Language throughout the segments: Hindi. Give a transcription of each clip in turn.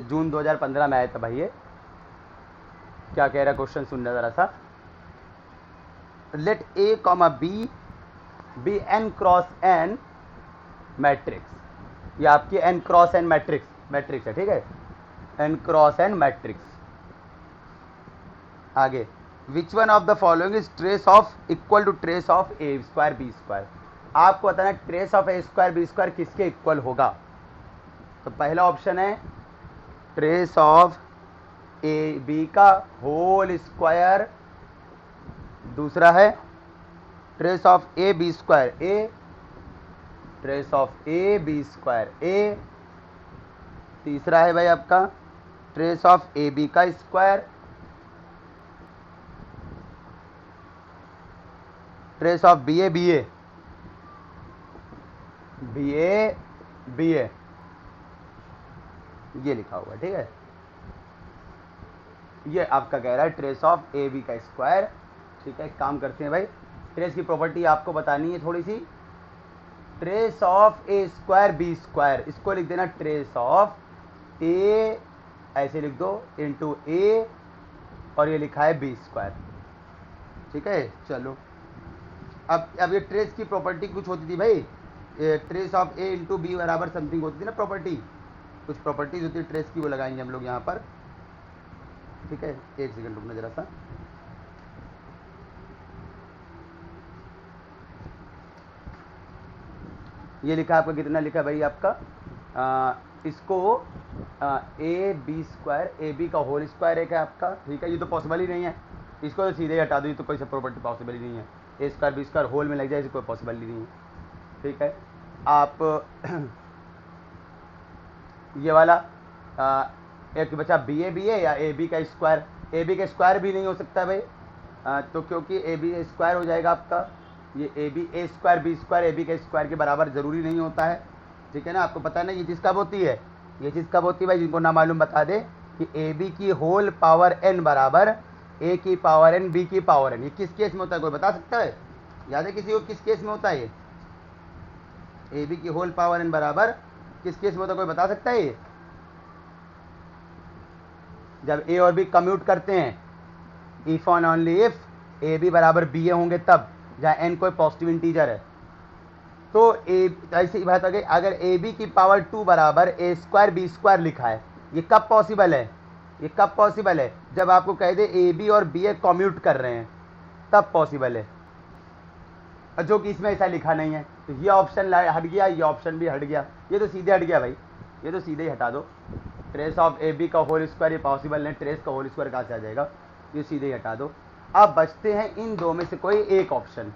जून 2015 में आया था भाई ये। क्या कह रहा क्वेश्चन सुनना जरा सा। Let A comma B n cross n matrix. ये आपकी एन क्रॉस एन मैट्रिक्स है, ठीक है, एन क्रॉस एन मैट्रिक्स। आगे, which one of the following is trace of equal to trace of A square B square. आपको बताना trace of A square B square किसके इक्वल होगा। तो पहला ऑप्शन है ट्रेस ऑफ ए बी का होल स्क्वायर, दूसरा है trace of A B square A, trace of A B square A, तीसरा है भाई आपका ट्रेस ऑफ ए बी का स्क्वायर, ट्रेस ऑफ बी ए ये लिखा हुआ, ठीक है। ये आपका कह रहा है ट्रेस ऑफ ए बी का स्क्वायर, ठीक है। काम करते हैं भाई, ट्रेस की प्रॉपर्टी आपको बतानी है थोड़ी सी। Trace of A square B square, इसको लिख देना ट्रेस ऑफ ए, ऐसे लिख दो, इंटू ए, और ये लिखा है बी स्क्वायर, ठीक है। चलो अब ये ट्रेस की प्रॉपर्टी कुछ होती थी भाई, trace of A into B बराबर समथिंग होती थी ना प्रॉपर्टी, कुछ प्रॉपर्टीज होती है ट्रेस की, वो लगाएंगे हम लोग यहाँ पर, ठीक है। एक सेकंड रुकना जरा सा। ये लिखा आपका, कितना लिखा भाई आपका, इसको A B square A B का होल स्क्वायर एक है आपका, ठीक है। ये तो पॉसिबल ही नहीं है, इसको तो सीधे ही हटा दो, ये तो कोई सा प्रॉपर्टी पॉसिबल ही नहीं है। ए स्क्वायर बी स्क्वायर होल में लग जाए, इसे कोई पॉसिबल ही नहीं है, ठीक है। आप ये वाला एक बचा बी ए या ए बी का स्क्वायर, ए बी का स्क्वायर भी नहीं हो सकता भाई, तो क्योंकि ए बी स्क्वायर हो जाएगा आपका, ये A B A square B square A B के स्क्वायर के बराबर ज़रूरी नहीं होता है, ठीक है ना। आपको पता नहीं ये चीज़ कब होती है, ये चीज़ कब होती है भाई, जिनको ना मालूम बता दे कि ए बी की होल पावर एन बराबर ए की पावर एन बी की पावर एन। ये किस केस में होता है, कोई बता सकता है? याद है किसी को किस केस में होता है ये? ए बी की होल पावर एन बराबर किस केस में होता है, कोई बता सकता है? ये जब ए और बी कम्यूट करते हैं, if and only if A B बराबर बी ए होंगे तब, जहाँ एन कोई पॉजिटिव इंटीजर है। तो ए ऐसी बात हो गई, अगर ए बी की पावर 2 बराबर ए स्क्वायर बी स्क्वायर लिखा है, ये कब पॉसिबल है? ये कब पॉसिबल है? जब आपको कह दे ए बी और बी ए कम्यूट कर रहे हैं, तब पॉसिबल है, जो कि इसमें ऐसा लिखा नहीं है। तो ये ऑप्शन हट गया, ये ऑप्शन भी हट गया, ये तो सीधे हट गया भाई, ये तो सीधे ही हटा दो। ट्रेस ऑफ ए बी का होल स्क्वायर ये पॉसिबल नहीं, ट्रेस का होल स्क्वायर कहाँ से आ जाएगा, ये सीधे ही हटा दो। अब बचते हैं इन दो में से कोई एक ऑप्शन,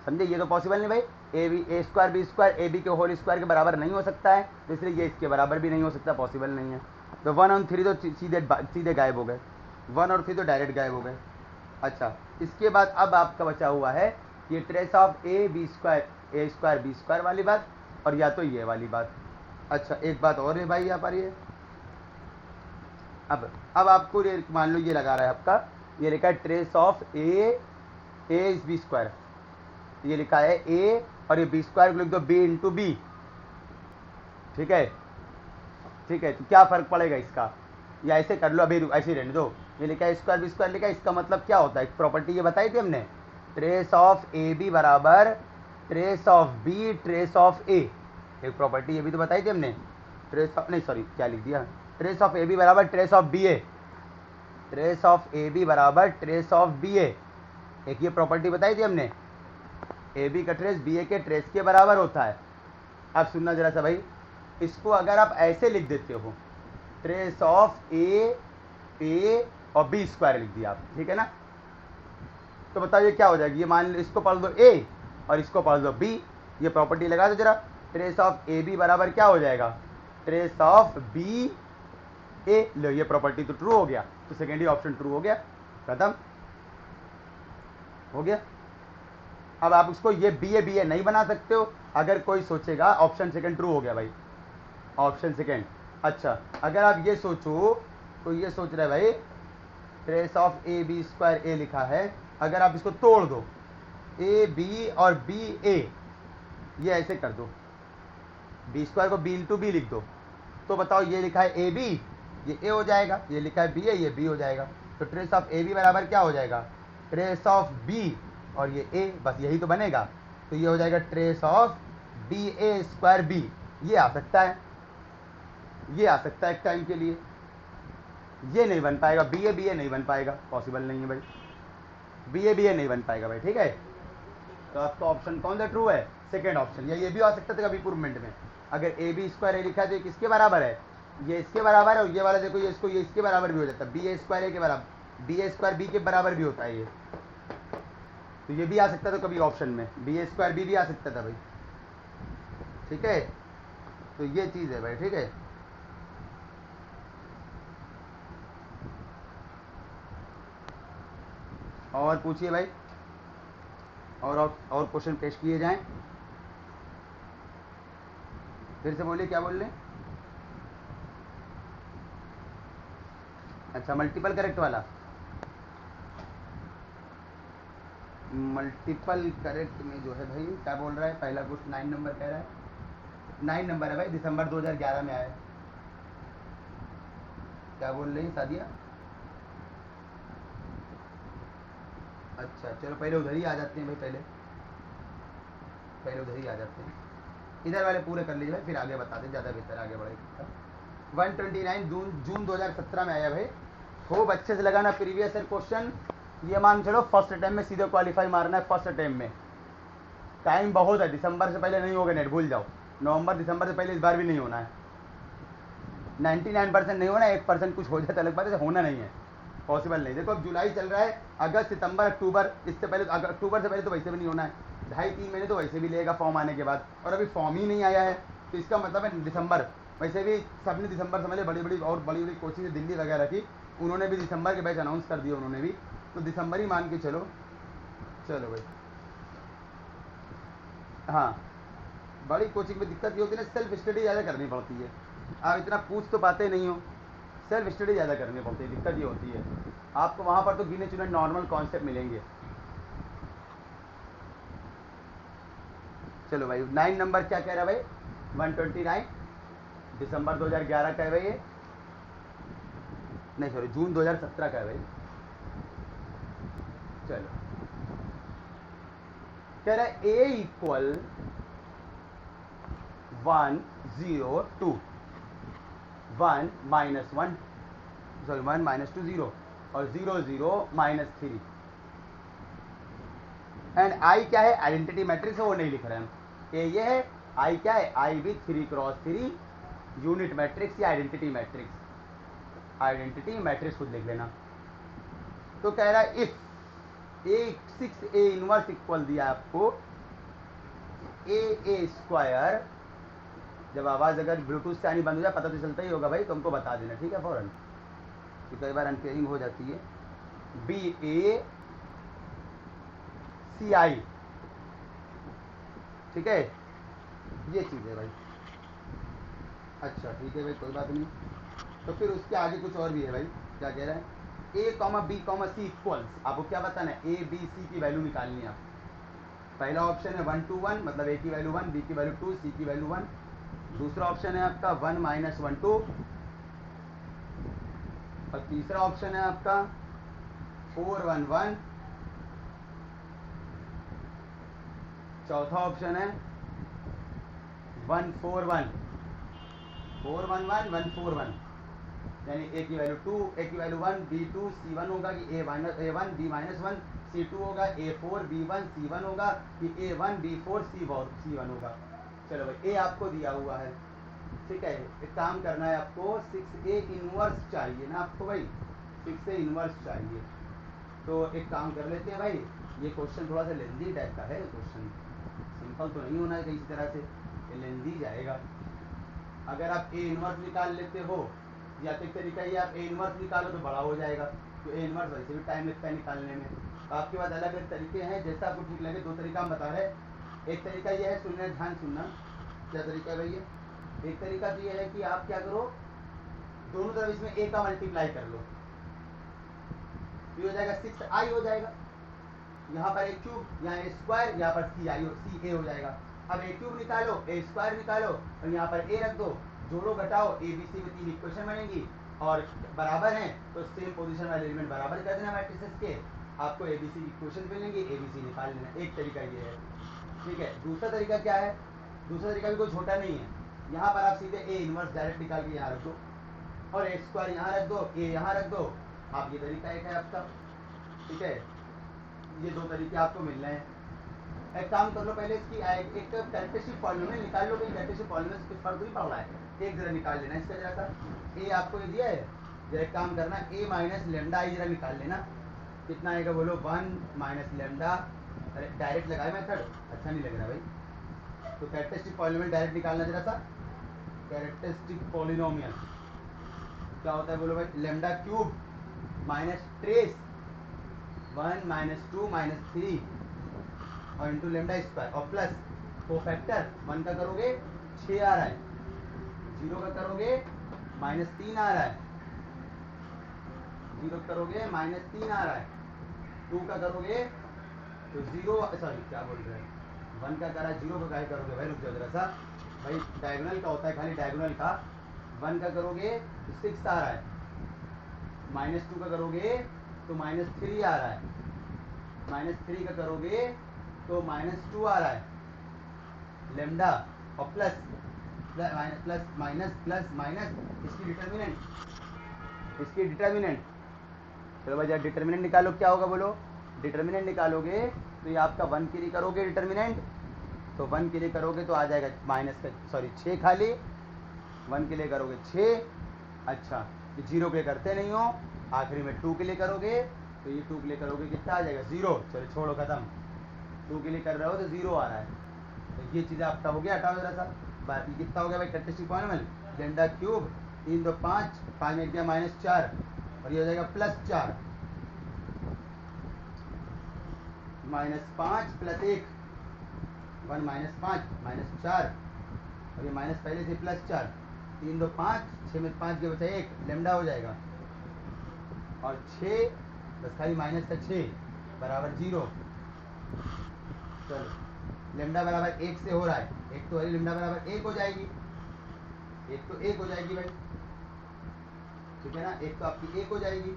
समझे। ये तो पॉसिबल नहीं भाई, A B A square B square A B के होल स्क्वायर के बराबर नहीं हो सकता है, तो इसलिए ये इसके बराबर भी नहीं हो सकता, पॉसिबल नहीं है। तो 1 और 3 तो सीधे गायब हो गए, 1 और 3 तो डायरेक्ट गायब हो गए। अच्छा, इसके बाद अब आपका बचा हुआ है ये trace of A B square B square वाली बात, और या तो ये वाली बात। अच्छा, एक बात और है भाई यहाँ पर, ये अब आपको ये मान लो ये लगा रहा है आपका, ये लिखा है trace of A B square, ये लिखा है ए और ये बी स्क्वायर को लिख दो बी इंटू बी, ठीक है, ठीक है। तो क्या फर्क पड़ेगा इसका, या ऐसे कर लो, अभी ऐसे रहने दो। ये लिखा है स्क्वायर बी स्क्वायर लिखा है, इसका मतलब क्या होता है, एक प्रॉपर्टी ये बताई थी हमने, ट्रेस ऑफ ए बी बराबर trace of B trace of A, एक प्रॉपर्टी ये भी तो बताई थी हमने। ट्रेस ऑफ नहीं सॉरी क्या लिख दिया, ट्रेस ऑफ ए बी बराबर trace of B A, trace of A B बराबर ट्रेस ऑफ बी ए, एक ये प्रॉपर्टी बताई थी हमने। ए बी का ट्रेस बी ए के ट्रेस के बराबर होता है। अब सुनना जरा सा भाई, इसको अगर आप ऐसे लिख देते हो, ट्रेस ऑफ ए और बी स्क्वायर लिख दिया आप, ठीक है ना, तो बताइए क्या हो जाएगी। ये मान लो इसको पढ़ दो ए और इसको पढ़ दो बी, ये प्रॉपर्टी लगा दो जरा, ट्रेस ऑफ ए बी बराबर क्या हो जाएगा, ट्रेस ऑफ बी ए। लो ये प्रॉपर्टी तो ट्रू हो गया, तो सेकेंडरी ऑप्शन ट्रू हो गया, खत्म हो गया। अब आप उसको ये बी ए नहीं बना सकते हो, अगर कोई सोचेगा ऑप्शन सेकंड ट्रू हो गया भाई, ऑप्शन सेकंड। अच्छा, अगर आप ये सोचो तो ये सोच रहे भाई trace of A B square A लिखा है, अगर आप इसको तोड़ दो ए बी और बी ए, ये ऐसे कर दो, बी स्क्वायर को बी इंटू बी लिख दो, तो बताओ ये लिखा है ए बी, ये ए हो जाएगा, ये लिखा है बी है, ये बी हो जाएगा। तो ट्रेस ऑफ ए बी बराबर क्या हो जाएगा, ट्रेस ऑफ बी और ये ए, बस यही तो बनेगा। तो ये हो जाएगा trace of B A square B. ये आ सकता है, ये आ सकता है एक टाइम के लिए। ये नहीं बन पाएगा, बी ए नहीं बन पाएगा, पॉसिबल नहीं है भाई, बी ए नहीं बन पाएगा भाई, ठीक है। तो आपका ऑप्शन कौन सा ट्रू है, सेकेंड ऑप्शन। या ये भी आ सकता था कभी इम्प्रूवमेंट में, अगर ए बी स्क्वायर ए लिखा है तो ये किसके बराबर है, ये इसके बराबर है, और ये वाला देखो ये इसको, ये इसके बराबर भी हो जाता है, बी ए स्क्वायर ए के बराबर, बी ए स्क्वायर बी के बराबर भी होता है ये। तो ये भी आ सकता था कभी ऑप्शन में, बी ए स्क्वायर बी भी आ सकता था भाई, ठीक है। तो ये चीज़ है भाई, ठीक है। और पूछिए भाई, और क्वेश्चन पेश किए जाएं। फिर से बोलिए, क्या बोल रहे हैं। अच्छा, मल्टीपल करेक्ट वाला, मल्टीपल करेक्ट में जो है भाई क्या बोल रहा है, पहला क्वेश्चन 9 नंबर कह रहा है, 9 नंबर है भाई, दिसंबर 2011 में आया है। क्या बोल रही सादिया। अच्छा चलो पहले उधर ही आ जाते हैं भाई, पहले उधर ही आ जाते हैं, इधर वाले पूरे कर लीजिए भाई, फिर आगे बताते हैं, ज़्यादा बेहतर आगे बढ़ेगा। 129 जून 2017 में आया भाई। खूब अच्छे से लगाना प्रीवियस ईयर क्वेश्चन, ये मान चलो फर्स्ट अटेम्प्ट में सीधे क्वालिफाई मारना है, फर्स्ट अटेम्प्ट में। टाइम बहुत है, दिसंबर से पहले नहीं होगा नेट, भूल जाओ। नवंबर दिसंबर से पहले इस बार भी नहीं होना है, 99% नहीं होना, 1% कुछ हो जाए तो अलग बात है, होना नहीं है, पॉसिबल नहीं। देखो अब जुलाई चल रहा है, अगस्त सितंबर अक्टूबर, इससे पहले अक्टूबर से पहले तो वैसे भी नहीं होना है, 2.5-3 महीने तो वैसे भी लेगा फॉर्म आने के बाद, और अभी फॉर्म ही नहीं आया है, तो इसका मतलब है दिसंबर। वैसे भी सबने दिसंबर समझ बड़ी बड़ी कोचिंग दिल्ली वगैरह की, उन्होंने भी दिसंबर के बैच अनाउंस कर दिए उन्होंने भी, तो दिसंबर ही मान के चलो। चलो भाई, हाँ, बड़ी कोचिंग में दिक्कत ये होती है ना, सेल्फ स्टडी ज़्यादा करनी पड़ती है, आप इतना पूछ तो पाते नहीं हो, सेल्फ स्टडी ज़्यादा करनी पड़ती है, दिक्कत ये होती है। आपको वहाँ पर तो गिने चुने नॉर्मल कॉन्सेप्ट मिलेंगे। चलो भाई 9 नंबर क्या कह रहा है भाई, 129 दिसंबर 2011 का है भाई ये, नहीं सॉरी जून 2017 का है भाई। चलो कह रहा है ए इक्वल 1 0 2 1 माइनस 1 सॉरी 1 माइनस 2 0 और 0 0 माइनस 3 एंड आई क्या है, आइडेंटिटी मैट्रिक्स है, वो नहीं लिख रहे हम। ए ये है, आई क्या है, आई विथ 3x3 यूनिट मैट्रिक्स या आइडेंटिटी मैट्रिक्स, आइडेंटिटी मैट्रिक्स खुद लिख लेना। तो कह रहा है if A 6a inverse equal दिया आपको ए स्क्वायर, जब आवाज़ अगर ब्लूटूथ से आनी बंद हो जाए पता तो चलता ही होगा भाई, तुमको बता देना ठीक है फौरन, तो कई बार अनपेयरिंग हो जाती है। बी ए सी आई, ठीक है, ये चीज़ है भाई। अच्छा ठीक है भाई, कोई बात नहीं। तो फिर उसके आगे कुछ और भी है भाई, क्या कह रहा है, ए कॉमा बी कॉमा सी इक्वल्स, आपको क्या बताना है, ए बी सी की वैल्यू निकालनी है आप। पहला ऑप्शन है 1 to 1, मतलब ए की वैल्यू 1, बी की वैल्यू 2, सी की वैल्यू 1। दूसरा ऑप्शन है आपका 1 माइनस 1 2, और तीसरा ऑप्शन है आपका 4 1 1, चौथा ऑप्शन है 1 4 1 4 1 1 1 4 1, यानी ए की वैल्यू 2, ए की वैल्यू 1, बी 2, सी 1 होगा कि ए 1 बी माइनस 1, सी 2 होगा, ए 4 बी 1 सी 1 होगा कि ए 1 बी 4 सी 1 होगा। चलो भाई ए आपको दिया हुआ है, ठीक है, एक काम करना है आपको, 6a इनवर्स चाहिए ना आपको भाई, 6a इनवर्स चाहिए। तो एक काम कर लेते हैं भाई, ये क्वेश्चन थोड़ा सा लेंदी टाइप का है, क्वेश्चन सिंपल तो नहीं होना है किसी तरह से, ये लेंदी जाएगा। अगर आप ए इनवर्स निकाल लेते हो, या तो एक तरीका ये आप ए इनवर्स निकालो तो बड़ा हो जाएगा, तो ए इनवर्स वैसे भी टाइम लगता है निकालने में। तो आपके पास अलग अलग तरीके हैं, जैसा आपको ठीक लगे, दो तरीका हम बता रहे हैं। एक तरीका ये है, सुनना ध्यान सुनना, क्या तरीका है भैया, एक तरीका तो ये है कि आप क्या करो, दोनों तरफ इसमें ए का मल्टीप्लाई कर लो, तो हो जाएगा 6i हो जाएगा, यहाँ पर एक क्यूब, यहाँ ए स्क्वायर, यहाँ पर सी ए हो जाएगा, अब ए क्यूब निकालो, ए स्क्वायर निकालो और यहाँ पर ए रख दो, जोड़ो घटाओ, ए बी सी में 3 इक्वेशन बनेगी और बराबर हैं तो सेम पोजीशन वाले एलिमेंट बराबर कर देना मैट्रिसेस के, आपको ए बी सी की इक्वेशन मिलेंगी, ए बी सी निकाल लेना। एक तरीका ये है, ठीक है। दूसरा तरीका क्या है, दूसरा तरीका भी कोई छोटा नहीं है, यहाँ पर आप सीधे ए इनवर्स डायरेक्ट निकाल के यहाँ रख दो और ए स्क्वायर यहाँ रख दो, ए यहाँ रख दो, आप ये तरीका एक है आपका, ठीक है। ये दो तरीके आपको मिल रहे हैं। एक काम कर लो, पहले इसकी एक कैरेक्टरिस्टिक पॉलिनोमियल निकाल लो, भाई कैरेक्टरिस्टिक पॉलिनोमियल कुछ फर्क नहीं पड़ रहा है, एक जरा निकाल लेना इसका जरा सा। ए आपको ये दिया है, जरा एक काम करना, ए माइनस लेमडा आई जरा निकाल लेना, कितना आएगा बोलो, 1 माइनस लेमडा। अरे डायरेक्ट लगाए मेथड, अच्छा नहीं लग रहा भाई, तो कैरेक्टरिस्टिक पॉलिनोमियल डायरेक्ट निकालना जरा सा। कैरेक्टरिस्टिक पॉलिनोमियल क्या होता है बोलो भाई, lambda cube minus trace 1 minus 2 minus 3 और इंटू लेमडा स्क्वायर और प्लस कोफैक्टर 1 का करोगे 6 आ रहा है, 0 का करोगे -3 आ रहा है, 0 करोगे -3 आ रहा है, 2 का करोगे तो 0, सॉरी क्या बोल रहे हैं, 1 का करा 0 का क्या करोगे भाई, रुक जाओ जरा सा भाई, डायगोनल का होता है खाली डायगोनल का, 1 का करोगे तो 6 आ रहा है, -2 का करोगे तो -3 आ रहा है, -3 का करोगे तो -2 आ रहा है, लेमडा और plus plus minus plus minus इसकी डिटर्मिनेंट, चलो भाई जब डिटर्मिनेंट निकालो क्या होगा बोलो, डिटर्मिनेंट निकालोगे तो ये आपका 1 के लिए करोगे डिटर्मिनेंट, तो 1 के लिए करोगे तो आ जाएगा माइनस का सॉरी 6 खाली, 1 के लिए करोगे 6, अच्छा तो 0 के लिए करते नहीं हो, आखिरी में 2 के लिए करोगे तो ये 2 के लिए करोगे कितना आ जाएगा 0, चलो छोड़ो खत्म, 2 के लिए कर रहे हो तो 0 आ रहा है, तो ये चीज़ आपका हो गया, हटाओ जरा सा। बाकी कितना हो गया भाई, कैरेक्टरिस्टिक पॉलिनोमियल लेमडा क्यूब 3 2 5 5 में गया -4 और ये हो जाएगा +4 -5 + 1 1 -5 -4 और ये माइनस पहले से +4 3 2 5 6 में 5 के बचा 1 लेमडा हो जाएगा और 6 बस खाली माइनस का 6 बराबर 0, चलो लेमडा बराबर 1 से हो रहा है, एक तो लेमडा बराबर 1 हो जाएगी, एक तो 1 हो जाएगी भाई, ठीक है ना, एक तो आपकी 1 हो जाएगी,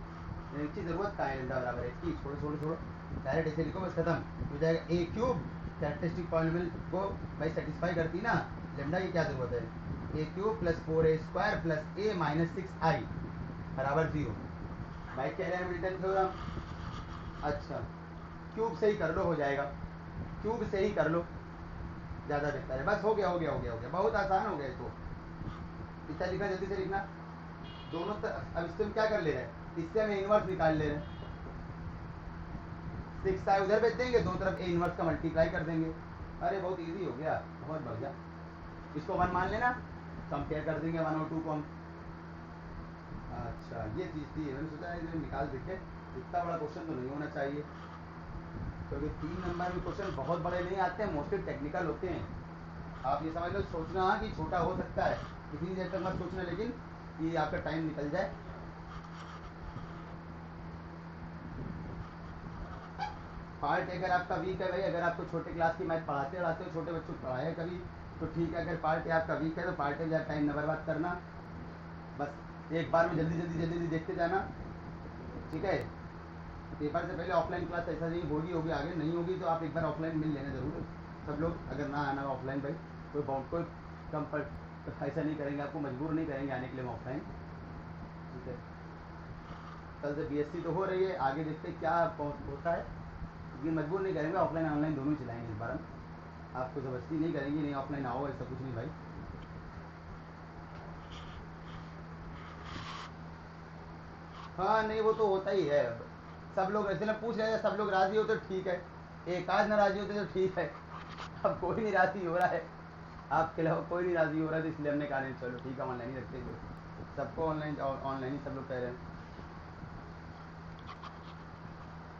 एक की जरूरत का है लेमडा बराबर 1 की, छोड़ो छोड़ो छोड़ो डायरेक्ट ऐसे लिखो बस खत्म हो जाएगा, ए क्यूब कैरेक्टरिस्टिक पॉलिनोमियल को भाई सेटिस्फाई करती ना, लेमडा की क्या जरूरत है, A cube plus 4a square plus a minus 6i बराबर 0, भाई कह रहे हैं रिटर्न थ्योरम, अच्छा क्यूब से ही कर लो हो जाएगा, क्यूब से ही कर लो ज़्यादा बेहतर है, बस हो गया हो गया हो गया हो गया, बहुत आसान हो गया इसको, इतना लिखना जल्दी से लिखना, दोनों अब इससे हम क्या कर ले रहे हैं, इससे हम इनवर्स निकाल ले रहे हैं, 6i उधर भेज देंगे, दो तरफ ए इनवर्स का मल्टीप्लाई कर देंगे, अरे बहुत इजी हो गया, बहुत बढ़िया, इसको 1 मान लेना, कंपेयर कर देंगे 1 और 2 को हम, अच्छा ये चीज़ थी, मैंने सोचा है निकाल देखे, इतना बड़ा क्वेश्चन तो नहीं होना चाहिए, क्योंकि 3 नंबर में क्वेश्चन बहुत बड़े नहीं आते हैं, मोस्टली टेक्निकल होते हैं, आप ये समझ लो, सोचना कि छोटा हो सकता है, इतनी देर तक मत सोचना, लेकिन ये आपका टाइम निकल जाए, पार्ट अगर आपका वीक है भाई, अगर आपको छोटे क्लास की मैथ पढ़ाते हो छोटे बच्चों को पढ़ाया कभी तो ठीक है, अगर पार्ट आपका वीक है तो पार्ट ज़्यादा टाइम न बर्बाद करना, बस एक बार में जल्दी जल्दी जल्दी जल्दी देखते जाना, ठीक है। पेपर से पहले ऑफलाइन क्लास ऐसा नहीं होगी आगे नहीं होगी तो आप एक बार ऑफलाइन मिल लेना ज़रूर सब लोग, अगर ना आना ऑफलाइन भाई कोई कम पर ऐसा नहीं करेंगे, आपको मजबूर नहीं करेंगे आने के लिए ऑफलाइन, ठीक है। कल से बीएससी तो हो रही है, आगे देखते क्या होता है, लेकिन मजबूर नहीं करेंगे, ऑफलाइन ऑनलाइन दोनों ही चलाएंगे इस बार हम, आपको ज़बरदस्ती नहीं करेंगे, नहीं ऑफलाइन आओ ऐसा कुछ नहीं भाई, हाँ नहीं वो तो होता ही है, सब लोग ऐसे ना पूछ रहे हैं, सब लोग राज़ी हो तो ठीक है, एक आध ना राज़ी होते तो ठीक है, अब कोई नहीं राज़ी हो रहा है, आपके अलावा कोई नहीं राज़ी हो रहा है, तो इसलिए हमने कहा नहीं चलो ठीक है ऑनलाइन ही रखते हैं, सबको ऑनलाइन ही सब लोग कह रहे हैं,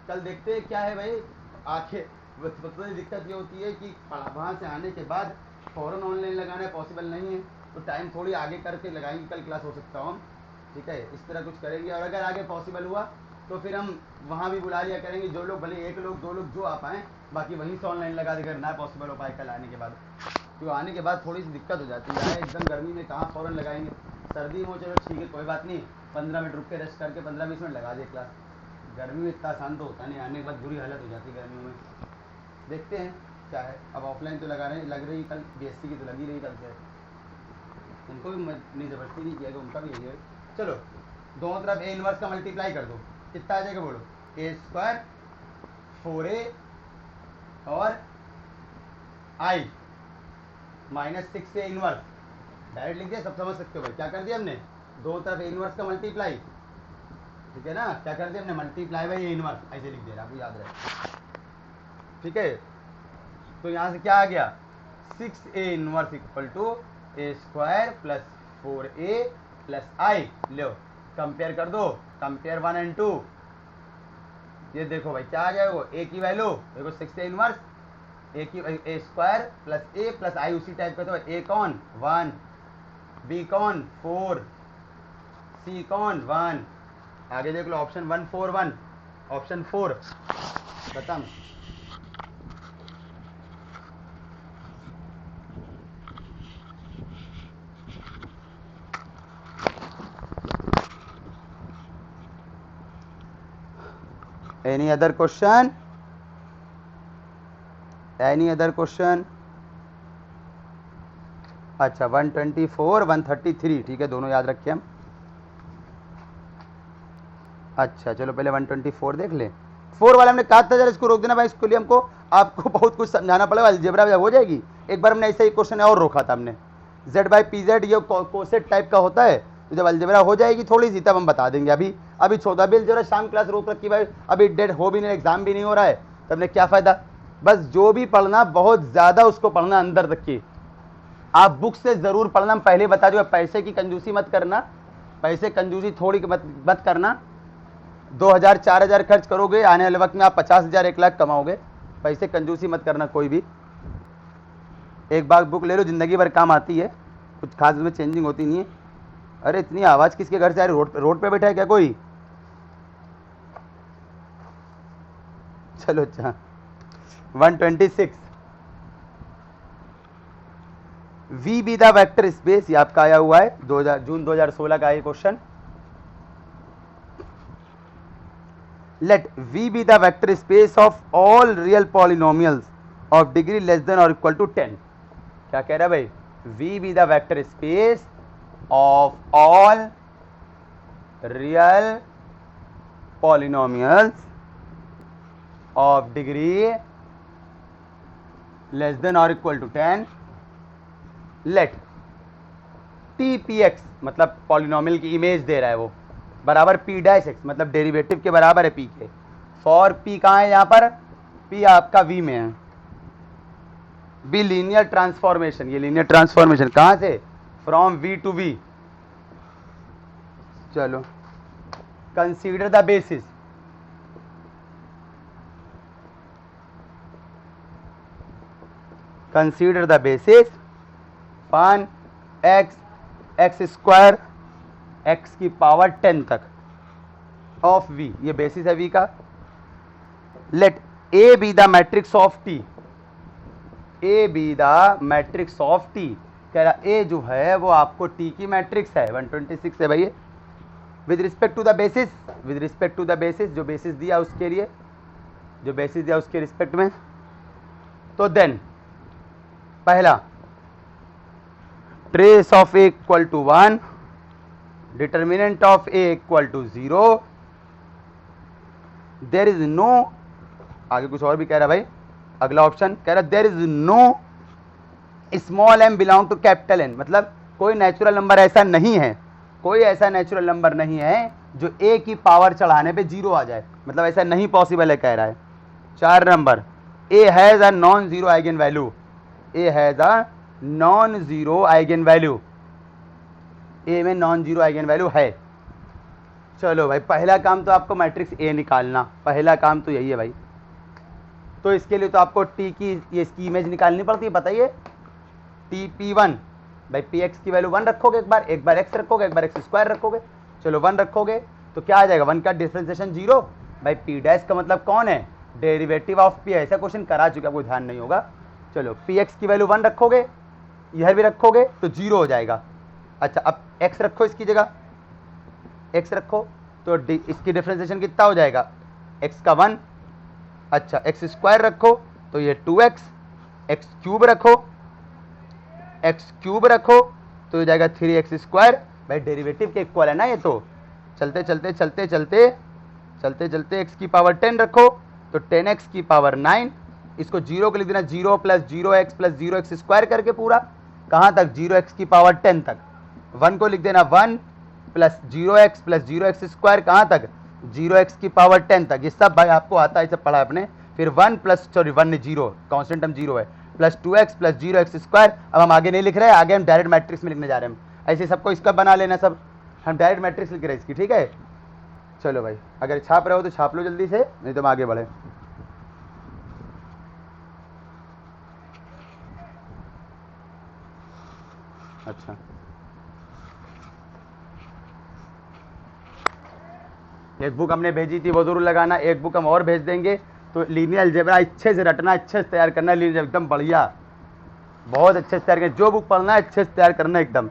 कल देखते हैं क्या है भाई, आखिर सबसे दिक्कत ये होती है कि वहाँ से आने के बाद फ़ौरन ऑनलाइन लगाना पॉसिबल नहीं है, तो टाइम थोड़ी आगे करके लगाएंगे, कल क्लास हो सकता हूँ हम, ठीक है, इस तरह कुछ करेंगे, और अगर आगे पॉसिबल हुआ तो फिर हम वहाँ भी बुला लिया करेंगे, जो लोग भले एक लोग दो लोग जो आ पाएँ, बाकी वहीं से ऑनलाइन लगा देकर ना पॉसिबल हो पाए कल आने के बाद। तो आने के बाद थोड़ी सी दिक्कत हो जाती है, एकदम गर्मी में कहाँ फ़ौरन लगाएंगे। सर्दी में चलो ठीक है कोई बात नहीं, 15 मिनट रुक के रेस्ट करके 15-20 मिनट लगा दे क्लास। गर्मी में इतना आसान तो होता नहीं, आने के बाद बुरी हालत हो जाती है गर्मियों में। देखते हैं क्या है। अब ऑफलाइन तो लग रही कल BSc की तो लगी रही कल से, उनको भी नहीं ज़बरदस्ती नहीं किया कि उनका भी यही है। चलो दोनों तरफ ए इनवर्स का मल्टीप्लाई कर दो, कितना आ जाएगा बोलो? A² 4A और I -6A इनवर्स। डायरेक्ट लिख दिया, सब समझ सकते हो भाई। क्या कर दिया हमने? दो तरफ ए इनवर्स का मल्टीप्लाई, ठीक है ना? क्या कर दिया हमने? मल्टीप्लाई बाई ए इनवर्स, ऐसे लिख दिया, आपको याद रहे। ठीक है, तो यहाँ से क्या आ गया? 6A inverse equal to A² + 4A + I। लो कंपेयर कर दो, कंपेयर 1 और 2। ये देखो भाई क्या आ गया, वो A की वैल्यू देखो 6A inverse, A + A + I उसी टाइप का। तो A कौन 1, B कौन 4, C कौन 1। आगे देख लो ऑप्शन 1 4 1, ऑप्शन 4 खत्म। Any other question? Any other question? अच्छा 124 133, ठीक है, दोनों याद रखें हम। अच्छा चलो पहले 124 देख ले। 4 वाला हमने कहा था जरा इसको रोक देना भाई, इसके लिए हमको आपको बहुत कुछ समझाना पड़ेगा। अलजेब्रा जब हो जाएगी, एक बार हमने ऐसा ही क्वेश्चन और रोका था हमने, Z/PZ ये कोसेट टाइप का होता है। तो जब अलजेब्रा हो जाएगी थोड़ी सी तब हम बता देंगे। अभी 14 बिल जरा शाम क्लास रोक रखी भाई, अभी डेट हो भी नहीं, एग्जाम भी नहीं हो रहा है, तब ने क्या फायदा। बस जो भी पढ़ना बहुत ज्यादा उसको पढ़ना अंदर तक की, आप बुक से जरूर पढ़ना। पहले बता दो, पैसे की कंजूसी मत करना, पैसे कंजूसी थोड़ी मत करना। 2000 4000 खर्च करोगे, आने वाले वक्त में आप 50,000 1 लाख कमाओगे। पैसे कंजूसी मत करना कोई भी। एक बार बुक ले लो, जिंदगी भर काम आती है, कुछ खास में चेंजिंग होती नहीं है। अरे इतनी आवाज किसके घर से आ रही? रोड पे बैठा है क्या कोई? चलो अच्छा 126 V be the vector space, ये आपका आया हुआ है जून 2016 का ये question. Let V be the vector space of all real polynomials of degree less than और इक्वल टू 10। क्या कह रहा है भाई? V be the vector space of all real polynomials of degree less than और इक्वल टू 10। लेट TPX मतलब पॉलिनोमियल की इमेज दे रहा है वो, बराबर P' मतलब डेरिवेटिव के बराबर है P के। फॉर P कहाँ है? यहाँ पर P आपका V में है। B लीनियर ट्रांसफॉर्मेशन, ये लीनियर ट्रांसफॉर्मेशन कहाँ से? From V to V। चलो consider the basis, consider the basis 1 x² x की पावर 10 तक ऑफ V, ये बेसिस है V का। Let A be the matrix of T, A be the matrix of T। कह रहा A जो है वो आपको T की मैट्रिक्स है, 126 है भाई। With respect to the basis, with respect to the basis, जो बेसिस दिया उसके लिए, जो बेसिस दिया उसके रिस्पेक्ट में। तो देन पहला trace of A equal to 1, determinant of A equal to 0, there is no, आगे कुछ और भी कह रहा भाई। अगला ऑप्शन कह रहा there is no small m belong to capital N, मतलब कोई नेचुरल नंबर ऐसा नहीं है, कोई ऐसा नेचुरल नंबर नहीं है जो A की पावर चढ़ाने पे 0 आ जाए, मतलब ऐसा नहीं पॉसिबल है कह रहा है। 4 number A has a non zero eigen value, A has a non zero eigen value, A में नॉन जीरो आइगन वैल्यू है। चलो भाई पहला काम तो आपको मैट्रिक्स A निकालना, पहला काम तो यही है भाई। तो इसके लिए तो आपको T की ये इसकी इमेज निकालनी पड़ती है, बताइए TP1 भाई, Px की वैल्यू 1 रखोगे, एक बार x रखोगे, एक बार x² रखोगे। चलो 1 रखोगे तो क्या आ जाएगा, 1 का डिफरेंशिएशन 0। भाई पी डैश का मतलब कौन है, डेरिवेटिव ऑफ पी। ऐसा क्वेश्चन करा चुका, आपको ध्यान नहीं होगा। चलो पी एक्स की वैल्यू 1 रखोगे, यह भी रखोगे तो 0 हो जाएगा। अच्छा अब x रखो, इसकी जगह x रखो तो इसकी डिफरेंशिएशन कितना हो जाएगा, x का 1। अच्छा एक्स स्क्वायर रखो तो ये 2x, एक्स क्यूब रखो, एक्स क्यूब रखो तो ये जाएगा 3x स्क्वायर। भाई डेरिवेटिव के इक्वल है ना ये। तो चलते चलते चलते चलते चलते चलते x की पावर 10 रखो तो 10x की पावर 9। इसको 0 को लिख देना, 0 plus 0x plus 0x square करके पूरा कहाँ तक, 0x की पावर 10 तक। 1 को लिख देना 1 plus 0x plus 0x square कहाँ तक, 0x की पावर 10 तक। ये सब भाई आपको आता है, सब पढ़ा आपने। फिर 1 प्लस सॉरी 1 0 कॉन्स्टेंट हम 0 है, plus 2x plus 0x square. अब हम आगे नहीं लिख रहे हैं, आगे हम डायरेक्ट मैट्रिक्स में लिखने जा रहे हैं। ऐसे सबको इसका बना लेना, सब हम डायरेक्ट मैट्रिक्स लिख रहे हैं इसकी, ठीक है। चलो भाई अगर छाप रहे हो तो छाप लो जल्दी से, नहीं तो हम आगे बढ़े। अच्छा एक बुक हमने भेजी थी, वो जरूर लगाना। एक बुक हम और भेज देंगे। तो लीनियर अलजेब्रा अच्छे से रटना, अच्छे से तैयार करना, लीनियर एकदम बढ़िया, बहुत अच्छे से तैयार करना। जो बुक पढ़ना है अच्छे से तैयार करना एकदम।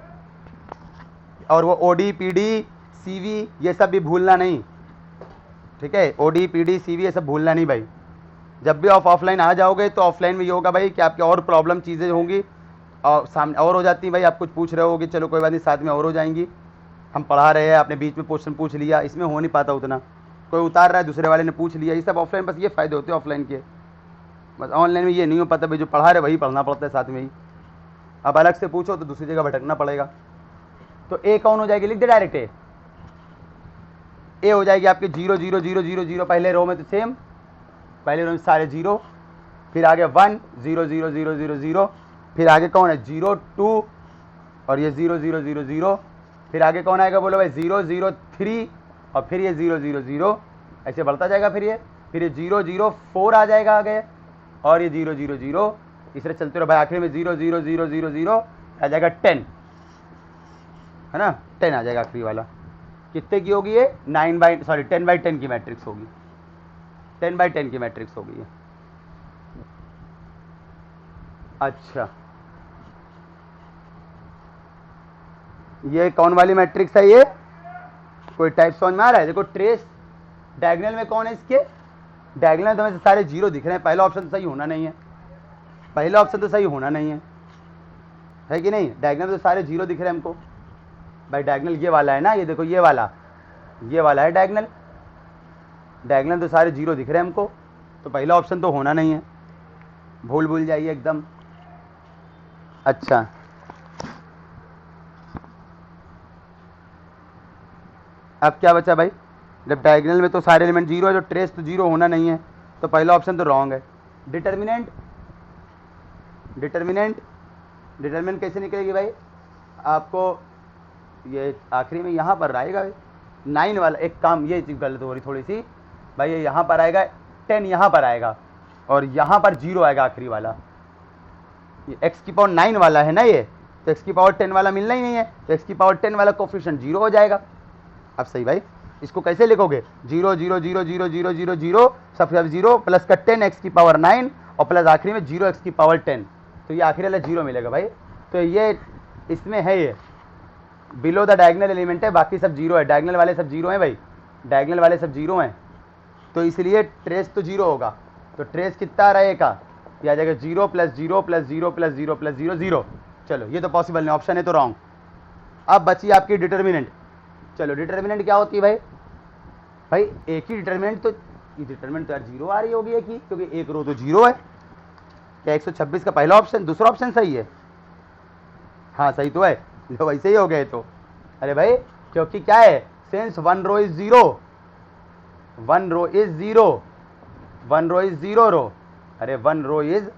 और वो ओडी पीडी सीवी ये सब भी भूलना नहीं, ठीक है। ओडी पीडी सीवी ये सब भूलना नहीं भाई। जब भी आप ऑफलाइन आ जाओगे तो ऑफलाइन में ये होगा भाई कि आपकी और प्रॉब्लम चीज़ें होंगी और सामने और हो जाती हैं भाई। आप कुछ पूछ रहे होगे, चलो कोई बात नहीं, साथ में और हो जाएंगी। हम पढ़ा रहे हैं, आपने बीच में क्वेश्चन पूछ लिया, इसमें हो नहीं पाता उतना। कोई उतार रहा है, दूसरे वाले ने पूछ लिया, ये सब ऑफलाइन बस ये फ़ायदे होते हैं ऑफलाइन के। बस ऑनलाइन में ये नहीं हो पाता भाई, जो पढ़ा रहे वही पढ़ना पड़ता है साथ में ही। अब अलग से पूछो तो दूसरी जगह भटकना पड़ेगा। तो ए कौन हो जाएगी, लिख दे डायरेक्ट। ए हो जाएगी आपके 0 0 0 0 0, पहले रो में तो सेम, पहले रो में सारे 0, फिर आगे 1 0 0 0 0 0, फिर आगे कौन है 0 2 और ये 0 0 0 0, फिर आगे कौन आएगा बोलो भाई 0 0 3 और फिर ये 0 0 0, ऐसे बढ़ता जाएगा। फिर ये 0 0 4 आ जाएगा आगे, और ये 0 0 0, इस तरह चलते रहो भाई। आखिर में 0 0 0 0 0 आ जाएगा 10, है ना, 10 आ जाएगा आखिरी वाला। कितने की होगी ये, 10/10 की मैट्रिक्स होगी, 10/10 की मैट्रिक्स होगी ये। अच्छा ये कौन वाली मैट्रिक्स है ये, कोई टाइप समझ में आ रहा है। देखो ट्रेस डायगोनल में कौन है, इसके डायगोनल तो हमें सारे 0 दिख रहे हैं। पहला ऑप्शन तो सही होना नहीं है, पहला ऑप्शन तो सही होना नहीं है कि नहीं। डायगोनल तो सारे 0 दिख रहे हैं हमको भाई। डायगोनल ये वाला है ना, ये देखो ये वाला है डायगोनल। डायगोनल तो सारे 0 दिख रहे हैं हमको, तो पहला ऑप्शन तो होना नहीं है, भूल जाइए एकदम। अच्छा अब क्या बचा भाई, जब डायगोनल में तो सारे एलिमेंट 0 है, जो ट्रेस तो 0 होना नहीं है, तो पहला ऑप्शन तो रॉन्ग है। डिटर्मिनेंट कैसे निकलेगी भाई, आपको ये आखिरी में यहाँ पर आएगा 9 वाला। एक काम ये चीज़ गलत हो रही थोड़ी सी भाई, ये यहाँ पर आएगा 10, यहाँ पर आएगा और यहाँ पर 0 आएगा आखिरी वाला। ये x की पावर 9 वाला है ना ये, तो x की पावर 10 वाला मिलना ही नहीं है, तो x की पावर 10 वाला कोफिशिएंट 0 हो जाएगा। अब सही भाई, इसको कैसे लिखोगे, 0 0 0 0 0 0 0 सब 0 प्लस का 10 x की पावर 9 और प्लस आखिरी में 0 x की पावर 10, तो ये आखिरी वाला 0 मिलेगा भाई। तो ये इसमें है, ये बिलो द डायगोनल एलिमेंट है, बाकी सब 0 है। डायगोनल वाले सब 0 हैं भाई, डायगोनल वाले सब 0 हैं, तो इसलिए ट्रेस तो 0 होगा। तो ट्रेस कितना रहेगा, ये आ जाएगा 0 प्लस 0 प्लस 0 प्लस 0 प्लस 0 0। चलो ये तो पॉसिबल नहीं, ऑप्शन है तो रॉन्ग। अब बची आपकी डिटर्मिनेंट। चलो डिटर्मिनेंट क्या होती है भाई, भाई एक ही डिटर्मिनेंट, तो ये डिटर्मिनेंट तो यार 0 आ रही होगी एक ही, क्योंकि एक रो तो 0 है। क्या 126 का पहला ऑप्शन, दूसरा ऑप्शन सही है, हाँ सही तो है, तो वैसे ही हो गए तो। अरे भाई क्योंकि क्या है, since 1 row is 0, 1 row is 0, 1 row is 0 row, अरे 1 रो इज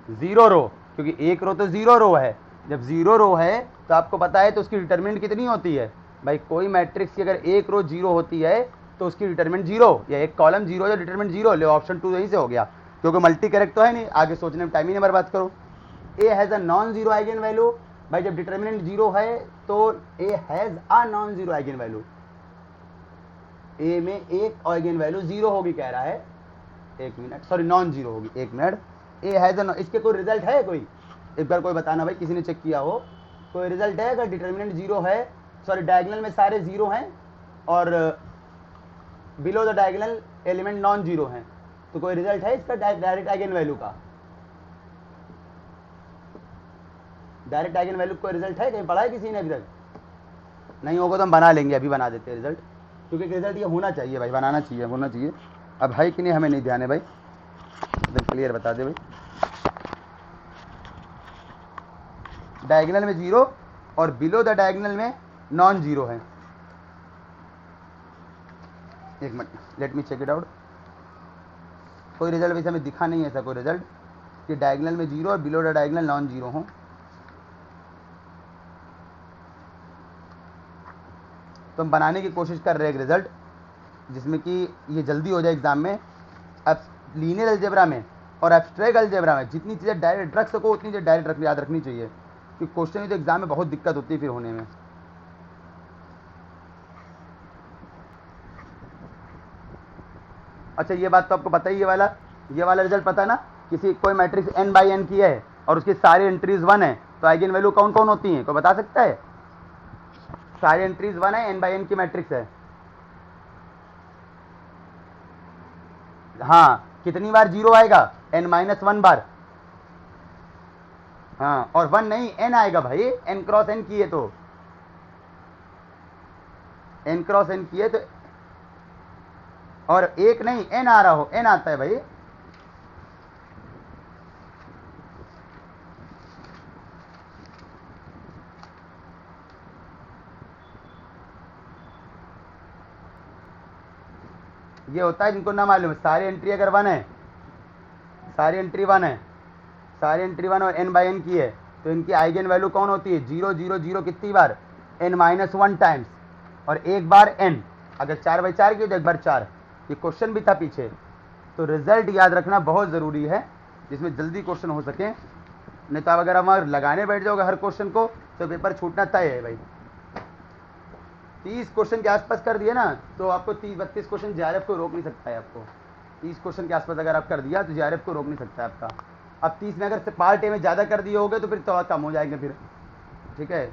0 रो, क्योंकि एक रो तो 0 रो है। जब 0 रो है तो आपको पता है तो उसकी डिटर्मिनेंट कितनी होती है भाई, कोई मैट्रिक्स की अगर एक रो 0 होती है तो उसकी डिटर्मिनेंट 0, या एक कॉलम 0 या डिटर्मिनेंट 0, ले ऑप्शन 2 यहीं से हो गया, क्योंकि मल्टी करेक्ट तो है नहीं, आगे सोचने में टाइम ही नहीं बर्बाद करो। A has a non zero eigen value, भाई जब डिटर्मिनेंट 0 है तो A has a non zero eigen value, A में एक आइगन वैल्यू जीरो होगी कह रहा है, एक मिनट, सॉरी नॉन जीरो होगी, एक मिनट। ए है तो इसके कोई रिजल्ट है कोई, एक बार कोई बताना भाई, किसी ने चेक किया हो, कोई रिजल्ट है अगर डिटर्मिनेंट जीरो है, सॉरी डायगोनल में सारे जीरो हैं और below the diagonal element non zero हैं, तो कोई रिजल्ट है इसका डायरेक्ट आइगन वैल्यू का? डायरेक्ट आइगन वैल्यू कोई रिजल्ट है, कहीं पढ़ा है किसी ने अभी तक? नहीं होगा तो हम बना लेंगे, अभी बना देते हैं रिजल्ट, क्योंकि रिजल्ट ये होना चाहिए भाई, बनाना चाहिए, होना चाहिए। अब है कि नहीं हमें नहीं ध्यान है भाई, एकदम क्लियर बता दे भाई। डायगोनल में जीरो और बिलो द डायगोनल में नॉन जीरो है। एक minute, let me check it out. कोई रिजल्ट वैसे हमें दिखा नहीं है ऐसा कोई रिजल्ट कि डायगोनल में जीरो और below the diagonal non zero हो। तो हम बनाने की कोशिश कर रहे हैं एक रिजल्ट जिसमें कि ये जल्दी हो जाए एग्जाम में। अब लीनियर अलजेब्रा में और एब्स्ट्रैक्ट अलजेब्रा में जितनी चीज़ें डायरेक्ट रख सको उतनी चीज़ें डायरेक्ट याद रखनी चाहिए, क्योंकि क्वेश्चन तो एग्जाम में बहुत दिक्कत होती है फिर होने में। अच्छा ये बात तो आपको पता ही, ये वाला रिजल्ट पता है ना, किसी कोई मैट्रिक्स n बाई n की है और उसकी सारी एंट्रीज 1 है, तो आइगन वैल्यू कौन कौन होती हैं, कोई बता सकता है? सारी एंट्रीज 1 है, n बाई n की मैट्रिक्स है। हाँ, कितनी बार जीरो आएगा? n माइनस 1 बार। हाँ, और 1 नहीं n आएगा भाई, n क्रॉस n की है तो, n क्रॉस n की है तो, और एक नहीं n आ रहा हो, n आता है भाई। ये होता है जिनको ना मालूम है, सारी एंट्री अगर 1 है, सारी एंट्री 1 है, सारी एंट्री 1 और n बाई n की है, तो इनकी आइगन वैल्यू कौन होती है? 0 0 0 कितनी बार? n माइनस 1 टाइम्स, और एक बार n, अगर 4 बाई 4 की तो एक बार 4। ये क्वेश्चन भी था पीछे, तो रिजल्ट याद रखना बहुत ज़रूरी है जिसमें जल्दी क्वेश्चन हो सके, नहीं तो आप अगर हम लगाने बैठ जाओगे हर क्वेश्चन को तो पेपर छूटना तय है भाई। 30 क्वेश्चन के आसपास कर दिए ना तो आपको 30-32 क्वेश्चन जेआरएफ को रोक नहीं सकता है। आपको 30 क्वेश्चन के आसपास अगर आप कर दिया तो जेआरएफ को रोक नहीं सकता है आपका। अब 30 में अगर पार्ट ए में ज़्यादा कर दिए होगे तो फिर थोड़ा कम हो जाएंगे फिर, ठीक है?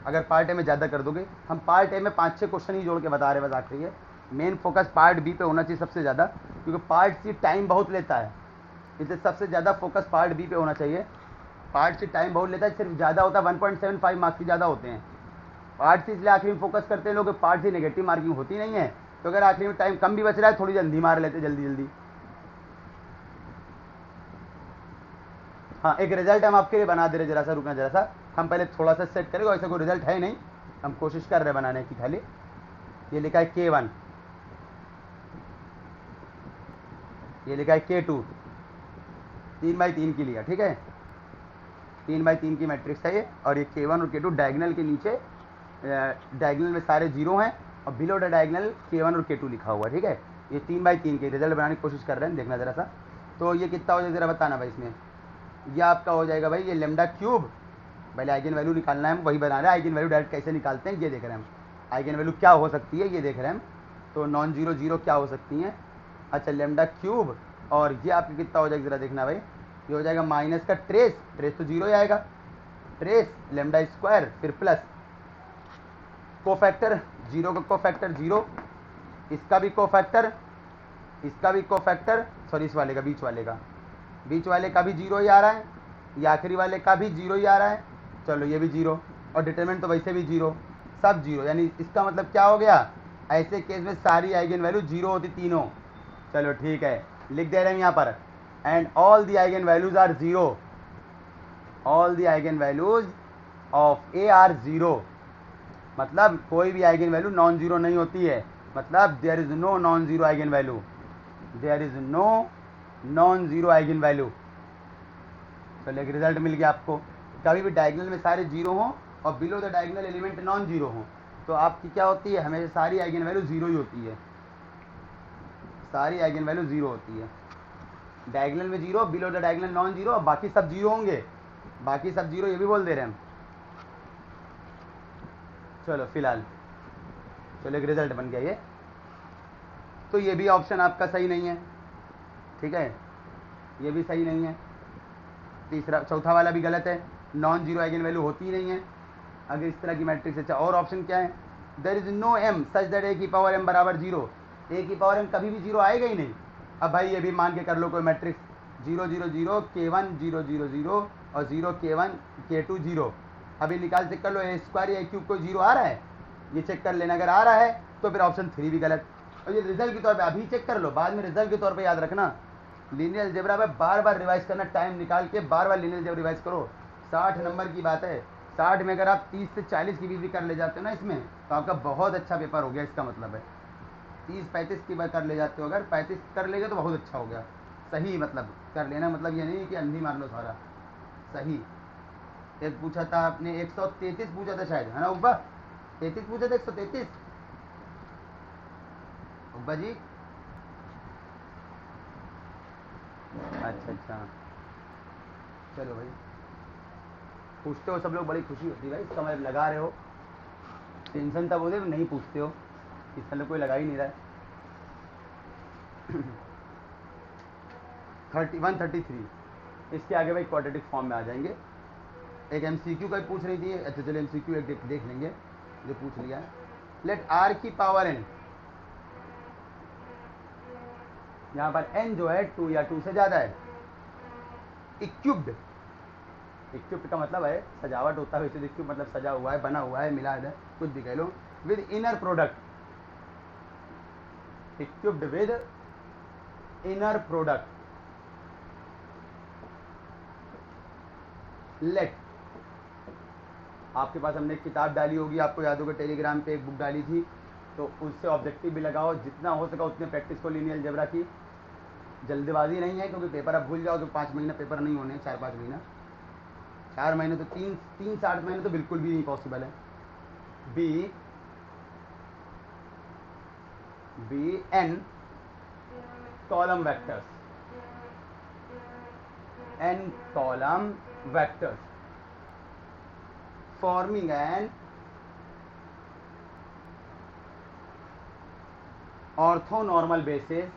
अगर पार्ट ए में ज़्यादा कर दोगे, हम पार्ट ए में 5-6 क्वेश्चन ही जोड़ के बता रहे हैं बस आखिरी है। मेन फोकस पार्ट बी पे होना चाहिए सबसे ज़्यादा, क्योंकि पार्ट सी टाइम बहुत लेता है, इसलिए सबसे ज़्यादा फोकस पार्ट बी पे होना चाहिए। पार्ट सी टाइम बहुत लेता है, सिर्फ ज़्यादा होता है 1.75 मार्क्स की ज़्यादा होते हैं। पार्ट सी इसलिए आखिरी में फोकस करते हैं लोग, पार्ट सी नेगेटिव मार्किंग होती नहीं है, तो अगर आखिरी में टाइम कम भी बच रहा है थोड़ी जल्दी मार लेते जल्दी जल्दी। हाँ, एक रिजल्ट हम आपके लिए बना दे रहे, जरा सा रुकना, जरा सा हम पहले थोड़ा सा सेट करेंगे, ऐसा कोई रिजल्ट है नहीं, हम कोशिश कर रहे हैं बनाने की खाली। ये लिखा है K1, ये लिखा है K2, 3 बाई 3 की लिया, ठीक है? 3 बाई 3 की मैट्रिक्स है ये, और ये K1 और K2 डायगोनल के नीचे, डायगोनल में सारे जीरो हैं और बिलो द डायगोनल K1 और K2 लिखा हुआ है, ठीक है? ये 3 बाई 3 के रिजल्ट बनाने की कोशिश कर रहे हैं, देखना जरा सा। तो ये कितना हो जाएगा जरा बताना भाई इसमें। ये आपका हो जाएगा भाई, ये लेमडा क्यूब, पहले आइगन वैल्यू निकालना है, हम वही बना रहे हैं। आइगन वैल्यू डायरेक्ट कैसे निकालते हैं ये देख रहे हैं हम, आइगन वैल्यू क्या हो सकती है ये देख रहे हैं हम। तो नॉन जीरो जीरो क्या हो सकती हैं? अच्छा, लेमडा क्यूब, और ये आपका कितना हो जाएगा जरा देखना भाई, ये हो जाएगा माइनस का ट्रेस, ट्रेस तो जीरो ही आएगा, ट्रेस लेमडा स्क्वायर, फिर प्लस कोफैक्टर, जीरो का कोफैक्टर जीरो, इसका भी कोफैक्टर, इसका भी कोफैक्टर, सॉरी इस वाले का, बीच वाले का भी जीरो ही आ रहा है, ये आखिरी वाले का भी जीरो ही आ रहा है, चलो ये भी जीरो, और डिटरमिनेंट तो वैसे भी जीरो, सब जीरो, यानी इसका मतलब क्या हो गया? ऐसे केस में सारी आइगन वैल्यू जीरो होती तीनों। चलो ठीक है, लिख दे रहे हैं यहाँ पर, and all the eigen values are zero, all the eigen values of A are zero, मतलब कोई भी आइगन वैल्यू नॉन जीरो नहीं होती है, मतलब there is no non zero eigen value, there is no non zero eigen value. चलो एक रिजल्ट मिल गया आपको, कभी भी डायगोनल में सारे जीरो हों और below the diagonal element non zero हों तो आपकी क्या होती है? हमेशा सारी आइगन वैल्यू जीरो ही होती है, सारी आइगन वैल्यू जीरो होती है। डायगोनल में zero, below the diagonal non zero, बाकी सब जीरो होंगे, बाकी सब जीरो, ये भी बोल दे रहे हैं हम। चलो फिलहाल, चलो एक रिजल्ट बन गया ये, तो ये भी ऑप्शन आपका सही नहीं है, ठीक है, ये भी सही नहीं है। तीसरा चौथा वाला भी गलत है, नॉन जीरो आइगन वैल्यू होती ही नहीं है अगर इस तरह की मैट्रिक्स। अच्छा, और ऑप्शन क्या है, there is no m such that a की पावर m बराबर जीरो, a की पावर m कभी भी जीरो आएगा ही नहीं। अब भाई ये भी मान के कर लो कोई मैट्रिक्स 0 0 0 k1 0 0 0 और 0 k1 k2 0, अभी निकाल चेक कर लो a स्क्वायर या a क्यूब कोई जीरो आ रहा है, ये चेक कर लेना, अगर आ रहा है तो फिर ऑप्शन 3 भी गलत। और ये रिजल्ट के तौर पे अभी चेक कर लो, बाद में रिजल्ट के तौर पे याद रखना। लीनियर अलजेब्रा में बार बार रिवाइज करना, टाइम निकाल के बार बार लीनियर अलजेब्रा रिवाइज करो। 60 नंबर की बात है, 60 में अगर आप 30 से 40 की भी कर ले जाते हो ना इसमें, तो आपका बहुत अच्छा पेपर हो गया, इसका मतलब है 30-35 की बार कर ले जाते हो, अगर 35 कर लेगे तो बहुत अच्छा हो गया। सही मतलब कर लेना, मतलब ये नहीं कि अंधी मार लो सारा, सही। एक पूछा था आपने 133 पूछा था शायद, है ना उब्बा, 33 पूछा था, 133 उब्बा जी। अच्छा अच्छा, चलो भाई, पूछते हो सब लोग, बड़ी खुशी होती है भाई, इसका मतलब लगा रहे हो। टेंशन तब होते नहीं पूछते हो, इस समय कोई लगा ही नहीं रहा है। 133, इसके आगे भाई क्वाड्रेटिक फॉर्म में आ जाएंगे। एक एमसीक्यू का पूछ रही थी, अच्छा चलो एमसीक्यू एक देख लेंगे जो पूछ लिया है। लेट आर की पावर एन, यहाँ पर एन जो है 2 या 2 से ज़्यादा है, इक्यूब्ड, इक्यूब्ड का मतलब है सजावट होता है, वैसे इक्यूब मतलब सजा हुआ है, बना हुआ है, मिला है, कुछ भी कह लो, with inner product, equipped with inner product, let, आपके पास हमने एक किताब डाली होगी, आपको याद होगा टेलीग्राम पे एक बुक डाली थी, तो उससे ऑब्जेक्टिव भी लगाओ, जितना हो सका उतने प्रैक्टिस को लीनियर अलजेब्रा की। जल्दबाजी नहीं है, क्योंकि पेपर आप भूल जाओ तो 5 महीना पेपर नहीं होने, 4-5 महीना, 4 महीने तो 3-8 महीने तो बिल्कुल भी नहीं पॉसिबल है। Be n column vectors, n column vectors forming an orthonormal basis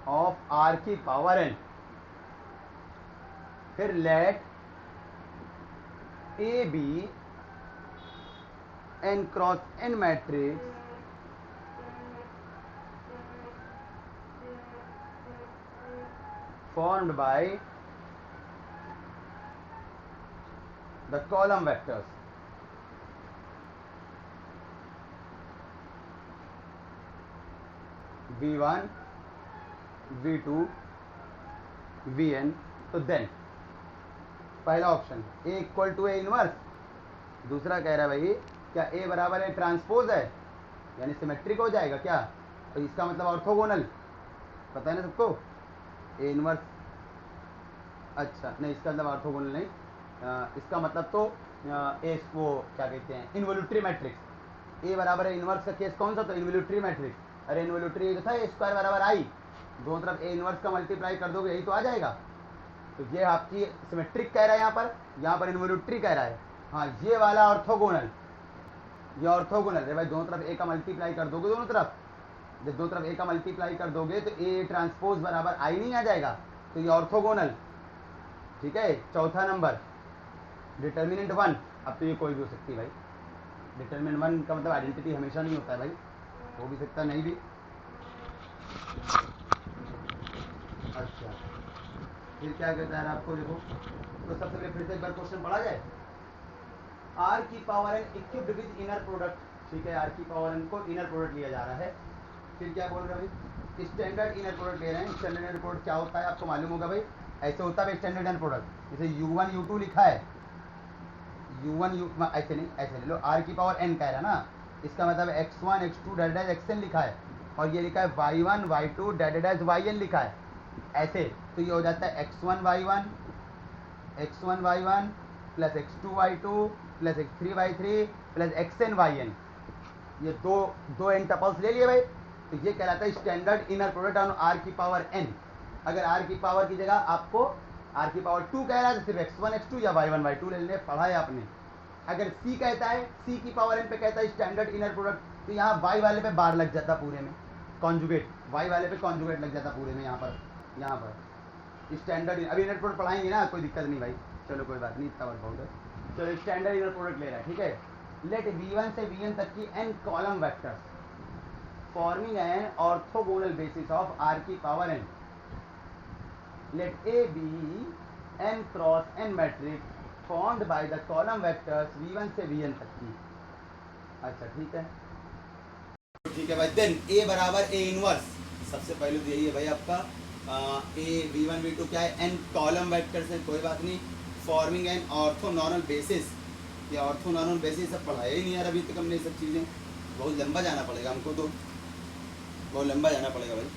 of r की पावर n, फिर let A be n cross n matrix formed by the column vectors v1 v2 vn। तो देन पहला option a equal to A inverse, दूसरा कह रहा है भाई क्या a बराबर है ट्रांसपोज है, यानी सिमेट्रिक हो जाएगा क्या, तो इसका मतलब ऑर्थोगोनल, पता है ना सबको, ए इनवर्स, अच्छा नहीं इसका मतलब ऑर्थोगोनल नहीं, इसका मतलब तो वो क्या कहते हैं इन्वोल्यूटरी मैट्रिक्स, ए बराबर है इनवर्स का केस कौन सा, तो इन्वोल्यूटरी मैट्रिक्स। अरे इन्वोल्यूटरी जो था ए स्क्वायर बराबर आई, दोनों तरफ ए इनवर्स का मल्टीप्लाई कर दोगे यही तो आ जाएगा, तो ये आपकी सिमेट्रिक कह रहा है, यहाँ पर इन्वोल्यूटरी कह रहा है। हाँ ये वाला ऑर्थोगोनल, ये ऑर्थोगोनल है भाई, दोनों तरफ ए का मल्टीप्लाई कर दोगे, दोनों तरफ जब दोनों तरफ ए का मल्टीप्लाई कर दोगे तो ए ट्रांसपोज बराबर आई नहीं आ जाएगा, तो ये ऑर्थोगोनल, ठीक है। चौथा नंबर डिटर्मिनेंट 1, अब तो ये कोई भी हो सकती है भाई, डिटर्मिनेंट 1 का मतलब आइडेंटिटी हमेशा नहीं होता है भाई, हो भी सकता नहीं भी। अच्छा फिर क्या कहता है आपको, देखो तो सबसे पहले फिर से एक बार क्वेश्चन पढ़ा जाए। आर की power n equipped with inner product, ठीक है, आर की पावर एन को इनर प्रोडक्ट लिया जा रहा है। फिर क्या बोल रहे हैं भाई, स्टैंडर्ड इनर प्रोडक्ट ले रहे हैं। स्टैंडर्ड इनर प्रोडक्ट क्या होता है आपको मालूम होगा भाई, ऐसे होता है स्टैंडर्ड इनर प्रोडक्ट, जैसे u1 u2 लिखा है, u1 u ऐसे नहीं, ऐसे ले लो, आर की पावर एन कह रहा है ना, इसका मतलब x1 x2 dash dash xn लिखा है, और ये लिखा है y1 y2 dash dash yn लिखा है, ऐसे, तो ये हो जाता है x1 y1 plus x2 y2 plus x3 y3 plus xn yn, ये दो एन टपल्स ले लिए भाई, तो ये कहलाता है standard inner product on R की पावर एन। अगर आर की पावर की जगह आपको आर की पावर 2 कह रहा है तो सिर्फ x1 x2 या y1 y2 ले लेने, पढ़ा है आपने। अगर c कहता है, c की पावर n पे कहता है स्टैंडर्ड इनर प्रोडक्ट, तो यहाँ y वाले पे बार लग जाता पूरे में, कॉन्जुगेट y वाले पे कॉन्जुगेट लग जाता पूरे में। यहाँ पर स्टैंडर्ड, अभी इनर प्रोडक्ट पढ़ाएंगे ना, कोई दिक्कत नहीं भाई, चलो कोई बात नहीं, इतना वर्क बहुत है। चलो स्टैंडर्ड इनर प्रोडक्ट ले रहा है, ठीक है। लेट v1 से vn तक की n column vectors forming an orthogonal basis of r की power n, let A be n cross n matrix formed by the column vectors v1 से vn तक की। अच्छा ठीक है, ठीक है भाई। देन A बराबर A इनवर्स, सबसे पहले तो यही है भाई आपका A v1 v2 क्या है, n कॉलम वेक्टर्स है, कोई बात नहीं। फॉर्मिंग एन ऑर्थोनॉर्मल बेसिस, ये ऑर्थोनॉर्मल बेसिस सब पढ़ाया ही नहीं यार अभी तक हमने, सब चीज़ें बहुत लंबा जाना पड़ेगा हमको, तो बहुत लंबा जाना पड़ेगा भाई।